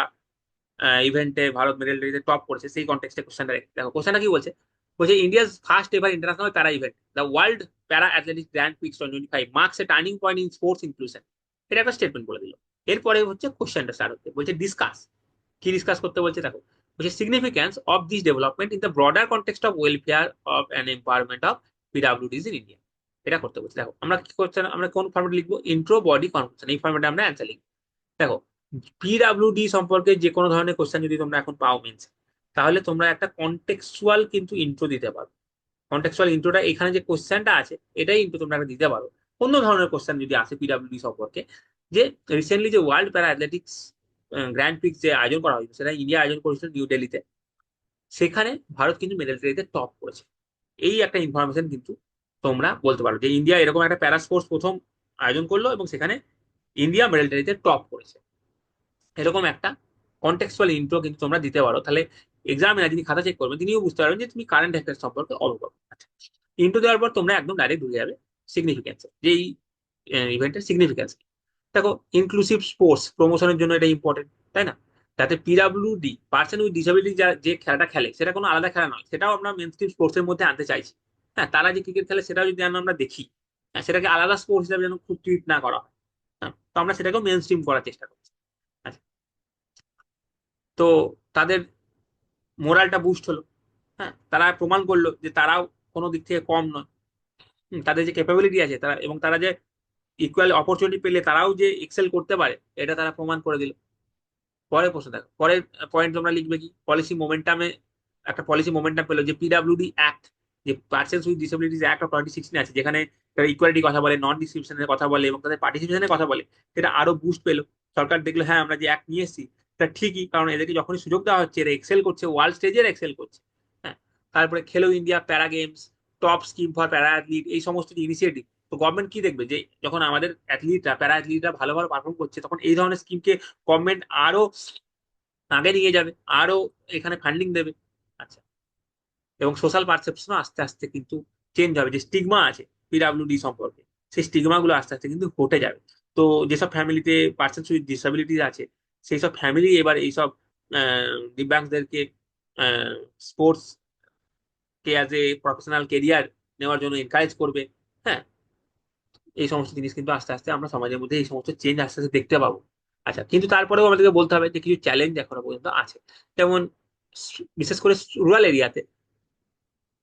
ইভেন্টে ভারত মেডেলটিতে টপ করেছে, সেই কন্টেক্সটে কোশ্চেনটা রেখে। দেখো কোশ্চেনটা কি বলছে, বলছে ইন্ডিয়াস ফার্স্ট এভার ইন্টারন্যাশনাল প্যারা event the world para athletics grand prix 2025 marks A turning point in sports inclusion. এটা একটা স্টেটমেন্ট বলে দিল। এরপরে হচ্ছে কোশ্চেনটা স্টার্ট হচ্ছে, বলছে ডিসকাস। কি ডিসকাস করতে বলছে দেখো, বলছে significance of this development in the broader context of welfare of and empowerment of PwDs in India. এটা করতে বলছে। দেখো আমরা কি করছে, আমরা কোন ফর্মেট লিখবো, ইন্ট্রো বডি কনক্লুশন, এই ফর্মেটে আমরা অ্যান্সার লিখবো। দেখো, পিডাব্লিউডি সম্পর্কে যে কোনো ধরনের কোশ্চেন যদি তোমরা এখন পাও মেন্স, তাহলে তোমরা একটা কন্টেক্সচুয়াল কিন্তু ইন্ট্রো দিতে পারো। কন্টেক্সচুয়াল ইন্ট্রোটা, এখানে যে কোশ্চেনটা আছে এটাই ইন্ট্রো তোমরা একটা দিতে পারো। অন্য ধরনের কোশ্চেন যদি আসে পিডাব্লিউডি সম্পর্কে, যে রিসেন্টলি যে world para athletics grand Prix যে আয়োজন করা হয়েছে, সেটা ইন্ডিয়া আয়োজন করেছিল নিউ দিল্লিতে। সেখানে ভারত কিন্তু মেডেল ট্রেতে টপ করেছে। এই একটা ইনফরমেশন কিন্তু তোমরা বলতে পারো যে ইন্ডিয়া এরকম একটা প্যারা স্পোর্টস প্রথম আয়োজন করলো এবং সেখানে ইন্ডিয়া মেডেল ট্রেতে টপ করেছে। এরকম একটা কন্টেক্সচুয়াল ইন্ট্রো কিন্তু তোমরা দিতে পারো। তাহলে এক্সামিনার যিনি খাতা চেক করবেন তিনিও বুঝতে পারবেন যে তুমি কারেন্ট অ্যাফেয়ার্স সম্পর্কে অবগত। আচ্ছা, ইন্ট্রো দেওয়ার পর তোমরা একদম ডাইরেক্ট ঢুকে যাবে সিগনিফিকেন্স, যে এই ইভেন্টের সিগনিফিকেন্স। দেখো, ইনক্লুসিভ স্পোর্টস প্রমোশনের জন্য এটা ইম্পর্টেন্ট, তাই না? যাতে পিডাব্লিউডি পার্সন উইথ ডিসেবিলিটি যে খেলাটা খেলে সেটা কোনো আলাদা খেলা নয়, সেটাও আমরা মেন স্ট্রিম স্পোর্টস এর মধ্যে আনতে চাইছি। হ্যাঁ, তারা যে ক্রিকেট খেলে সেটাও যদি আমরা দেখি, হ্যাঁ, সেটাকে আলাদা স্পোর্টস হিসাবে যেন খুব ট্রিট না করা হয়। হ্যাঁ, তো আমরা সেটাকেও মেন স্ট্রিম করার চেষ্টা করছি। আচ্ছা, তো তাদের মোরালটা বুস্ট হলো। হ্যাঁ, তারা প্রমাণ করলো যে তারাও কোনো দিক থেকে কম নয়। তাদের যে ক্যাপাবিলিটি আছে, তারা এবং তারা যে ইকুয়াল অপরচুনিটি পেলে তারাও যে এক্সেল করতে পারে, এটা তারা প্রমাণ করে দিল। পরের প্রশ্ন দেখো, পরের পয়েন্ট তোমরা লিখবে কি, পলিসি মোমেন্টামে একটা পলিসি মোমেন্টাম পেলো যে পিডাব্লিউডি অ্যাক্ট, যে persons with disabilities act of 2016 আছে, যেখানে তারা ইকুয়ালিটির কথা বলে, নন ডিসক্রিমিনেশনের কথা বলে এবং তাদের পার্টিসিপেশনের কথা বলে, সেটা আরো বুস্ট পেলো। সরকার দেখলো হ্যাঁ, আমরা যে অ্যাক্ট নিয়ে এসেছি এটা ঠিকই, কারণ এদেরকে যখনই সুযোগ দেওয়া হচ্ছে এরা এক্সেল করছে, ওয়ার্ল্ড স্টেজে এক্সেল করছে। হ্যাঁ, তারপরে খেলো ইন্ডিয়া প্যারা গেমস, টপ স্কিম ফর প্যারা অ্যাথলিট, এই সমস্ত যে ইনিশিয়েটিভ। তো গভর্নমেন্ট কি দেখবে, যে যখন আমাদের অ্যাথলিটরা প্যারা অ্যাথলিটরা ভালো ভালো পারফর্ম করছে, তখন এই ধরনের স্কিমকে গভর্নমেন্ট আরো আগে নিয়ে যাবে, আরো এখানে ফান্ডিং দেবে। আচ্ছা, এবং সোশ্যাল পারসেপশনও আস্তে আস্তে কিন্তু চেঞ্জ হবে। যে স্টিগমা আছে পিডাব্লিউডি সম্পর্কে, সেই স্টিগমা গুলো আস্তে আস্তে কিন্তু হটে যাবে। তো যেসব ফ্যামিলিতে পার্সন উইথ ডিসেবিলিটিস আছে, সেই সব ফ্যামিলি এবার এইসব দিব্যাংগদেরকে স্পোর্টস কে অ্যাজ এ প্রফেশনাল কেরিয়ার নেওয়ার জন্য এনকারেজ করবে। হ্যাঁ, এই সমস্ত জিনিস কিন্তু আস্তে আস্তে আমরা সমাজের মধ্যে এই সমস্ত চেঞ্জ আস্তে আস্তে দেখতে পাবো। আচ্ছা, কিন্তু তারপরেও আমাদেরকে বলতে হবে যে কিছু চ্যালেঞ্জ এখনো পর্যন্ত আছে। যেমন বিশেষ করে রুরাল এরিয়াতে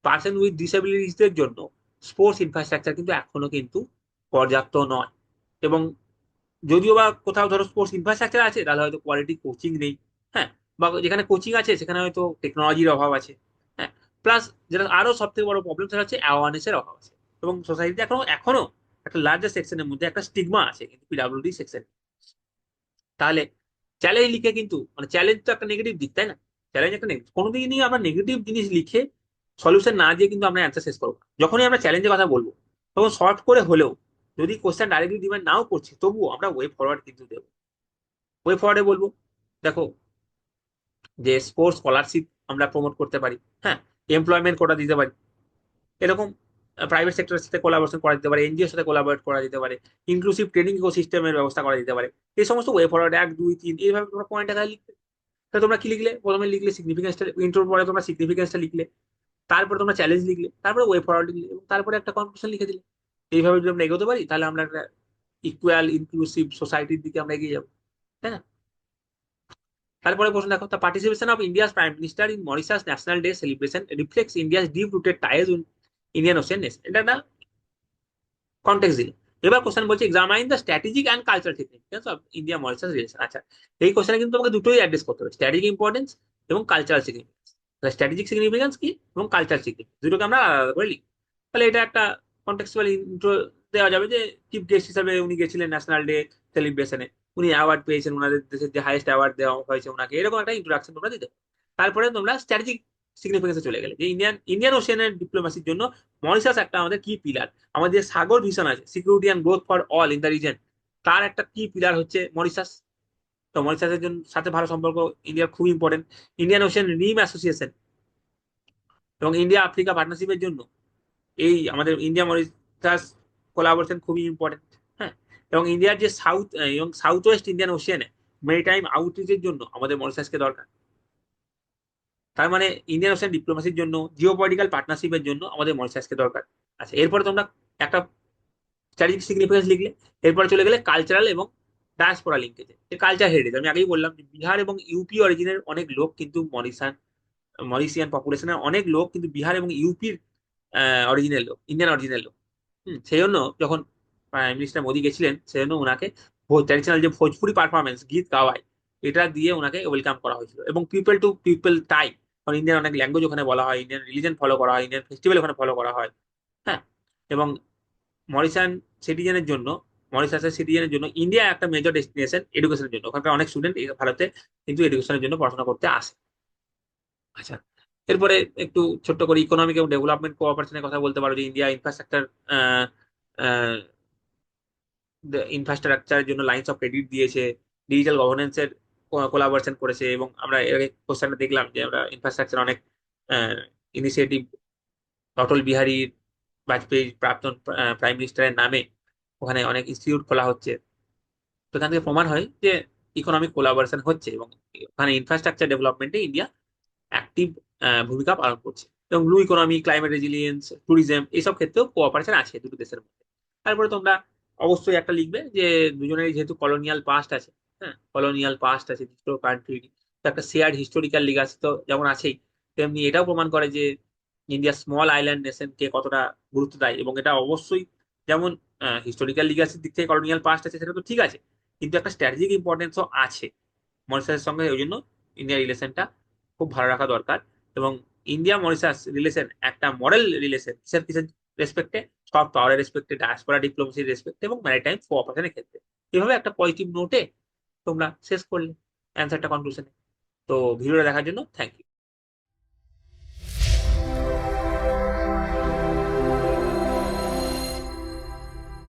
পার্সন উইথ ডিসেবিলিটিসদের জন্য স্পোর্টস ইনফ্রাস্ট্রাকচার কিন্তু এখনো কিন্তু পর্যাপ্ত নয়। এবং যদিও বা কোথাও ধরো স্পোর্টস ইনফ্রাস্ট্রাকচার আছে, তাহলে হয়তো কোয়ালিটি কোচিং নেই। হ্যাঁ, বা যেখানে কোচিং আছে সেখানে হয়তো টেকনোলজির অভাব আছে। হ্যাঁ, প্লাস যেটা আরো সব থেকে বড় প্রবলেম, সেটা হচ্ছে অ্যাওয়ারনেসের অভাব আছে। এবং সোসাইটিতে এখনো এখনো একটা লার্জার সেকশনের মধ্যে একটা স্টিগমা আছে কিন্তু পিডাব্লিউডি সেকশন। তাহলে চ্যালেঞ্জ লিখে কিন্তু, মানে চ্যালেঞ্জ তো একটা নেগেটিভ দিক, তাই না? চ্যালেঞ্জ একটা নেগেটিভ, কোনোদিনই আমরা নেগেটিভ জিনিস লিখে সলিউশন না দিয়ে কিন্তু আমরা অ্যান্সার শেষ করবো না। যখনই আমরা চ্যালেঞ্জের কথা বলবো, তখন শর্ট করে হলেও, যদি কোশ্চেন ডাইরেক্টলি ডিমান্ড নাও করছি, তবুও আমরা ওয়ে ফরওয়ার্ড কিন্তু দেবো। ওয়ে ফরওয়ার্ডে বলবো, দেখো, যে স্পোর্টস স্কলারশিপ আমরা প্রমোট করতে পারি। হ্যাঁ, এমপ্লয়মেন্ট কোটা দিতে পারি। এরকম প্রাইভেট সেক্টরের সাথে কোলাবোরেশন করা যেতে পারে, এনজিওর সাথে কোলাবোরেট করা যেতে পারে, ইনক্লুসিভ ট্রেনিং ইকোসিস্টেমের ব্যবস্থা করা যেতে পারে। এই সমস্ত ওয়ে ফরওয়ার্ড 1 2 3 এইভাবে তোমরা পয়েন্ট আকারে লিখবে। তো তোমরা কি লিখলে, প্রথমে লিখলে সিগনিফিকেন্সটা, ইন্ট্রোর পরে তোমরা সিগনিফিকেন্সটা লিখলে, তারপরে তোমরা চ্যালেঞ্জ লিখলে, তারপরে ওয়ে ফরওয়ার্ড লিখলে, এবং তারপরে একটা কনক্লুশন লিখে দিলে। এইভাবে যদি আমরা এগোতে পারি তাহলে আমরা একটা ইকুয়াল ইনক্লুসিভ সোসাইটির দিকে আমরা এগিয়ে যাবো, তাই না? তারপরে প্রশ্ন দেখো, the participation of India's prime minister in Mauritius national day celebration reflects India's deep rooted ties in Indian Ocean nation. এটা একটা কন্টেক্সট দিল। এবার কোশ্চেন বলছে examine the strategic and cultural significance of India Mauritius relation. আচ্ছা, এই কোশ্চেনে কিন্তু তোমাকে দুটোই অ্যাড্রেস করতে হবে, স্ট্র্যাটেজিক ইম্পর্টেন্স এবং কালচারাল সিগনিফিকেন্স। স্ট্র্যাটেজিক সিগনিফিকেন্স কি এবং কালচারাল সিগনিফিকেন্স দুটোকে আমরা আলাদা করে লিখি। তাহলে এটা একটা কন্টেক্সচুয়াল ইন্ট্রো দেওয়া যাবে যে চিফ গেস্ট হিসাবে উনি গেছিলেন ন্যাশনাল ডে সেলিব্রেশনে, উনি অ্যাওয়ার্ড পেয়েছেন, ওনাদের দেশের যে হাইয়েস্ট অ্যাওয়ার্ড দেওয়া হয়েছে ওনাকে, এরকম একটা ইন্ট্রোডাকশন তোমরা দিতে পারো। তারপরে তোমরা স্ট্র্যাটেজিক সিগনিফিকেন্সে চলে গেলে যে ইন্ডিয়ান ইন্ডিয়ান ওশিয়ানের ডিপ্লোমেসির জন্য মরিশাস একটা আমাদের কি পিলার, আমাদের সাগর ভিশন আছে security and growth for all in the reason, তার একটা কি পিলার হচ্ছে মরিশাস। তো মরিশাসের জন্য সাথে ভালো সম্পর্ক ইন্ডিয়ার খুব ইম্পর্টেন্ট। ইন্ডিয়ান ওশিয়ান রিম অ্যাসোসিয়েশন এবং ইন্ডিয়া আফ্রিকা পার্টনারশিপের জন্য এই আমাদের ইন্ডিয়া মরিশাস কোলাবোরেশন খুবই ইম্পর্টেন্ট। হ্যাঁ, এবং ইন্ডিয়ার যে সাউথ এবং সাউথ ওয়েস্ট ইন্ডিয়ান ওশিয়ানে মেরিটাইম আউটরিচের জন্য আমাদের মরিশাসকে দরকার। তার মানে ইন্ডিয়ান ওশিয়ান ডিপ্লোমেসির জন্য, জিও পলিটিক্যাল পার্টনারশিপের জন্য আমাদের মরিশাসকে দরকার। আচ্ছা, এরপরে তোমরা একটা স্ট্র্যাটেজিক সিগনিফিকেন্স লিখলে, এরপরে চলে গেলে কালচারাল এবং ডায়াসপোরা লিঙ্কেজে। কালচার হেরিটেজ আমি আগেই বললাম যে বিহার এবং ইউপি অরিজিনের অনেক লোক কিন্তু মরিশিয়ান পপুলেশনের অনেক লোক কিন্তু বিহার এবং ইউপির অরিজিনাল লোক, ইন্ডিয়ান অরিজিনাল লোক। সেই জন্য যখন প্রাইম মিনিস্টার মোদী গেছিলেন, সেই জন্য ওনাকে ট্র্যাডিশনাল যে ভোজপুরি পারফরমেন্স গীত গাওয়ায় এটা দিয়ে ওনাকে ওয়েলকাম করা হয়েছিল। এবং পিপল টু পিপল টাই, কারণ ইন্ডিয়ান অনেক ল্যাঙ্গুয়েজ ওখানে বলা হয়, ইন্ডিয়ান রিলিজন ফলো করা হয়, ইন্ডিয়ান ফেস্টিভ্যাল ওখানে ফলো করা হয়। হ্যাঁ, এবং মরিশান সিটিজেনের জন্য, মরিশাসের সিটিজেনের জন্য ইন্ডিয়া একটা মেজর ডেস্টিনেশন এডুকেশনের জন্য। ওখানকার অনেক স্টুডেন্ট ভারতে কিন্তু এডুকেশনের জন্য পড়াশোনা করতে আসে। আচ্ছা, এরপরে একটু ছোট্ট করে ইকোনমিক এবং ডেভেলপমেন্ট কোঅপারেশনের কথা বলতে পারো, যে ইন্ডিয়া ইনফ্রাস্ট্রাকচার ইনফ্রাস্ট্রাকচারের জন্য লাইন্স অফ ক্রেডিট দিয়েছে, ডিজিটাল গভর্নেন্সের কোলাবোরেশন করেছে। এবং আমরা এর কোশ্চেনটা দেখলাম যে আমরা ইনফ্রাস্ট্রাকচার অনেক ইনিশিয়েটিভ অটল বিহারী বাজপেয়ী প্রাক্তন প্রাইম মিনিস্টারের নামে ওখানে অনেক ইনস্টিটিউট খোলা হচ্ছে। তো এখান থেকে প্রমাণ হয় যে ইকোনমিক কোলাবোরেশন হচ্ছে এবং ওখানে ইনফ্রাস্ট্রাকচার ডেভেলপমেন্টে ইন্ডিয়া অ্যাক্টিভ ভূমিকা পালন করছে। এবং blue economy, climate resilience, tourism এইসব ক্ষেত্রেও কোঅপারেশন আছে দুটো দেশের মধ্যে। তারপরে তোমরা অবশ্যই একটা লিখবে যে দুজনেরই যেহেতু কলোনিয়াল পাস্ট আছে, হ্যাঁ কলোনিয়াল পাস্ট আছে দুটো কান্ট্রির, তো একটা শেয়ার্ড হিস্টোরিক্যাল লিগাসি তো যেমন আছেই, তেমনি এটাও প্রমাণ করে যে ইন্ডিয়া স্মল আইল্যান্ড নেশনকে কতটা গুরুত্ব দেয়। এবং এটা অবশ্যই যেমন হিস্টোরিক্যাল লিগাসির দিক থেকে কলোনিয়াল পাস্ট আছে সেটা তো ঠিক আছে, কিন্তু একটা স্ট্র্যাটেজিক ইম্পর্টেন্সও আছে মরিশাসের সঙ্গে। ওই জন্য ইন্ডিয়া রিলেশনটা খুব ভালো রাখা দরকার। এবং ইন্ডিয়া মরিশাস রিলেশন একটা মডেল রিলেশন, কিসের কিসের রেসপেক্টে, সফট পাওয়ারের রেসপেক্টে, ডায়াসপোরা ডিপ্লোমেসির রেসপেক্টে এবং ম্যারিটাইম কোঅপারেশনের ক্ষেত্রে। এভাবে একটা পজিটিভ নোটে তোমরা শেষ করলে অ্যান্সারটা কনক্লুশনে। তো ভিডিওটা দেখার জন্য থ্যাংক ইউ।